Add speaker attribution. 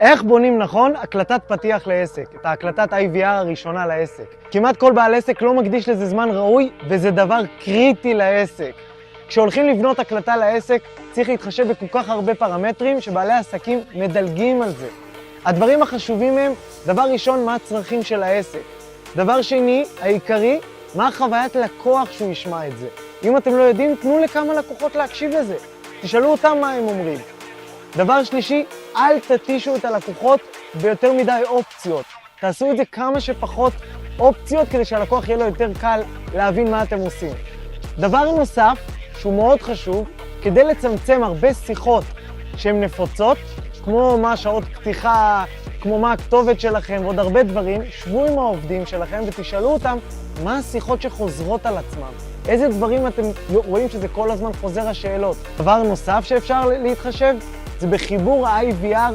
Speaker 1: איך בונים נכון הקלטת פתיח לעסק, את ההקלטת IVR הראשונה לעסק. כמעט כל בעל עסק לא מקדיש לזה זמן ראוי, וזה דבר קריטי לעסק. כשהולכים לבנות הקלטה לעסק, צריך להתחשב בכל כך הרבה פרמטרים שבעלי עסקים מדלגים על זה. הדברים החשובים הם, דבר ראשון, מה הצרכים של העסק. דבר שני, העיקרי, מה החוויית לקוח שהוא ישמע את זה. אם אתם לא יודעים, תנו לכמה לקוחות להקשיב לזה. תשאלו אותם מה הם אומרים. דבר שלישי, אל תתישו את הלקוחות ביותר מדי אופציות. תעשו את זה כמה שפחות אופציות כדי שהלקוח יהיה לו יותר קל להבין מה אתם עושים. דבר נוסף, שהוא מאוד חשוב, כדי לצמצם הרבה שיחות שהן נפוצות, כמו מה שעות פתיחה, כמו מה הכתובת שלכם ועוד הרבה דברים, שבו עם העובדים שלכם ותשאלו אותם מה השיחות שחוזרות על עצמם. איזה דברים אתם רואים שזה כל הזמן חוזר השאלות. דבר נוסף שאפשר להתחשב זה בחיבור ה-IVR